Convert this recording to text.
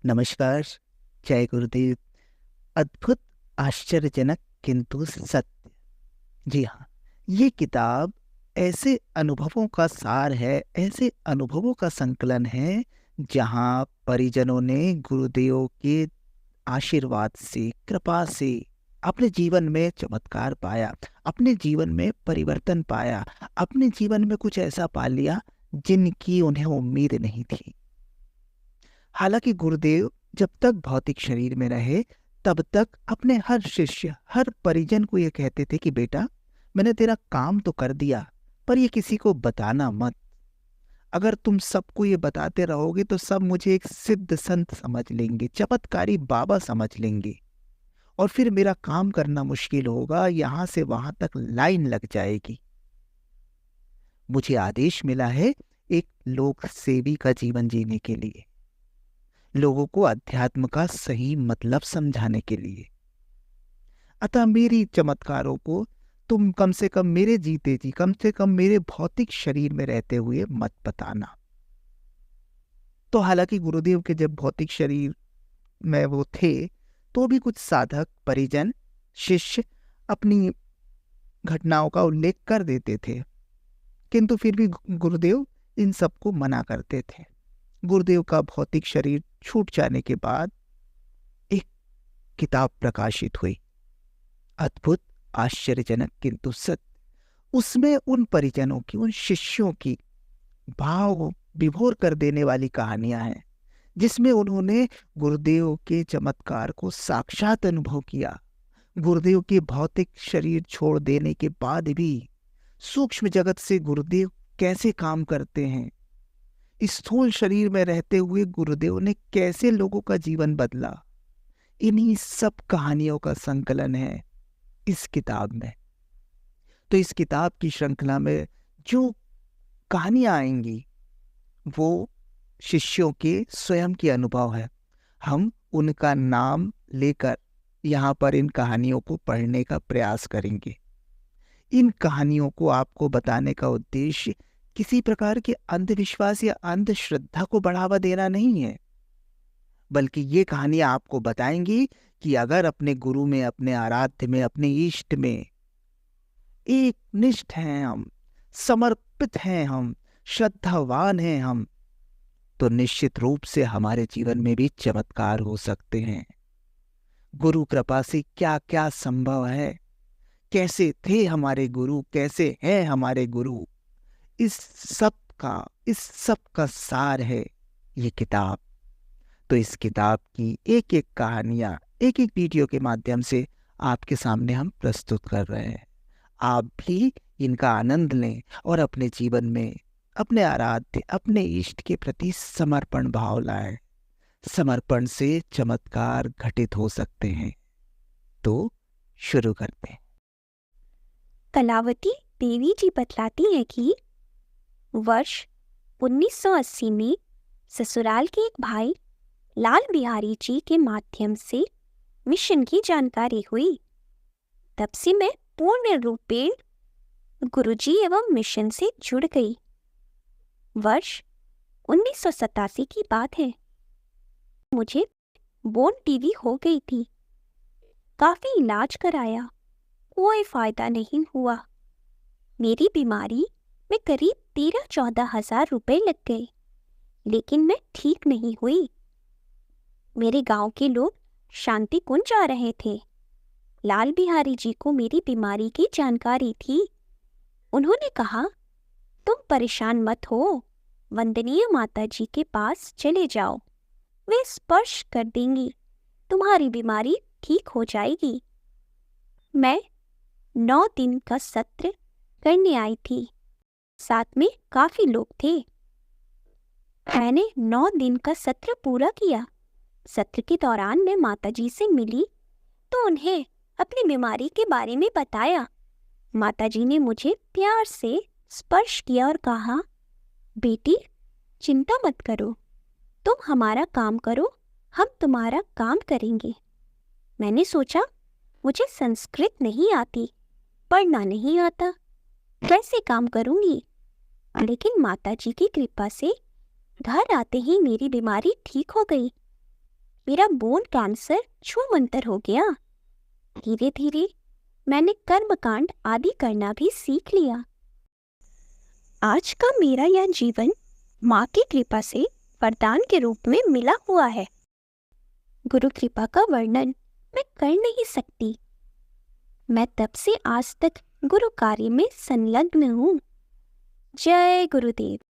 नमस्कार। जय गुरुदेव। अद्भुत, आश्चर्यजनक किंतु सत्य। जी हाँ, ये किताब ऐसे अनुभवों का सार है, ऐसे अनुभवों का संकलन है जहाँ परिजनों ने गुरुदेव के आशीर्वाद से, कृपा से अपने जीवन में चमत्कार पाया, अपने जीवन में परिवर्तन पाया, अपने जीवन में कुछ ऐसा पा लिया जिनकी उन्हें उम्मीद नहीं थी। हालांकि गुरुदेव जब तक भौतिक शरीर में रहे तब तक अपने हर शिष्य, हर परिजन को ये कहते थे कि बेटा, मैंने तेरा काम तो कर दिया, पर ये किसी को बताना मत। अगर तुम सबको ये बताते रहोगे तो सब मुझे एक सिद्ध संत समझ लेंगे, चमत्कारी बाबा समझ लेंगे, और फिर मेरा काम करना मुश्किल होगा, यहां से वहां तक लाइन लग जाएगी। मुझे आदेश मिला है एक लोक सेवी का जीवन जीने के लिए, लोगों को अध्यात्म का सही मतलब समझाने के लिए। अतः मेरी चमत्कारों को तुम कम से कम मेरे जीते जी, कम से कम मेरे भौतिक शरीर में रहते हुए मत बताना। तो हालांकि गुरुदेव के जब भौतिक शरीर में वो थे तो भी कुछ साधक, परिजन, शिष्य अपनी घटनाओं का उल्लेख कर देते थे, किंतु फिर भी गुरुदेव इन सबको मना करते थे। गुरुदेव का भौतिक शरीर छूट जाने के बाद एक किताब प्रकाशित हुई, अद्भुत, आश्चर्यजनक किंतु सत्य। उसमें उन परिजनों की, उन शिष्यों की भाव विभोर कर देने वाली कहानियां हैं, जिसमें उन्होंने गुरुदेव के चमत्कार को साक्षात अनुभव किया। गुरुदेव के भौतिक शरीर छोड़ देने के बाद भी सूक्ष्म जगत से गुरुदेव कैसे काम करते हैं, स्थूल शरीर में रहते हुए गुरुदेव ने कैसे लोगों का जीवन बदला, इन्हीं सब कहानियों का संकलन है इस किताब में। तो इस किताब की श्रृंखला में जो कहानियां आएंगी वो शिष्यों के स्वयं के अनुभव है। हम उनका नाम लेकर यहाँ पर इन कहानियों को पढ़ने का प्रयास करेंगे। इन कहानियों को आपको बताने का उद्देश्य किसी प्रकार के अंधविश्वास या अंधश्रद्धा को बढ़ावा देना नहीं है, बल्कि ये कहानियां आपको बताएंगी कि अगर अपने गुरु में, अपने आराध्य में, अपने इष्ट में एक निष्ठ हैं हम, समर्पित हैं हम, श्रद्धावान हैं हम, तो निश्चित रूप से हमारे जीवन में भी चमत्कार हो सकते हैं। गुरु कृपा से क्या क्या संभव है, कैसे थे हमारे गुरु, कैसे हैं हमारे गुरु, इस सब का सार है ये किताब। तो इस किताब की एक एक कहानियां एक एक वीडियो के माध्यम से आपके सामने हम प्रस्तुत कर रहे हैं। आप भी इनका आनंद लें और अपने जीवन में अपने आराध्य, अपने इष्ट के प्रति समर्पण भाव लाएं। समर्पण से चमत्कार घटित हो सकते हैं। तो शुरू करते हैं। कलावती देवी जी बतलाती हैं कि वर्ष 1980 में ससुराल के एक भाई लाल बिहारी जी के माध्यम से मिशन की जानकारी हुई। तब से मैं पूर्ण रूपेण गुरुजी एवं मिशन से जुड़ गई। वर्ष 1987 की बात है। मुझे बोन टीवी हो गई थी। काफी इलाज कराया, कोई फायदा नहीं हुआ। मेरी बीमारी में करीब 13-14 हजार रुपए लग गए, लेकिन मैं ठीक नहीं हुई। मेरे गांव के लोग शांति कुंज जा रहे थे। लाल बिहारी जी को मेरी बीमारी की जानकारी थी। उन्होंने कहा, तुम परेशान मत हो, वंदनीय माता जी के पास चले जाओ, वे स्पर्श कर देंगी, तुम्हारी बीमारी ठीक हो जाएगी। मैं 9 दिन का सत्र करने आई थी। साथ में काफी लोग थे। मैंने 9 दिन का सत्र पूरा किया। सत्र के दौरान मैं माताजी से मिली तो उन्हें अपनी बीमारी के बारे में बताया। माताजी ने मुझे प्यार से स्पर्श किया और कहा, बेटी चिंता मत करो, तुम हमारा काम करो, हम तुम्हारा काम करेंगे। मैंने सोचा मुझे संस्कृत नहीं आती, पढ़ना नहीं आता, कैसे काम करूंगी। लेकिन माताजी की कृपा से घर आते ही मेरी बीमारी ठीक हो गई। मेरा बोन कैंसर छूमंतर हो गया। धीरे धीरे मैंने कर्मकांड आदि करना भी सीख लिया। आज का मेरा यह जीवन माँ की कृपा से वरदान के रूप में मिला हुआ है। गुरु कृपा का वर्णन मैं कर नहीं सकती। मैं तब से आज तक गुरु कार्य में संलग्न हूँ। जय गुरुदेव।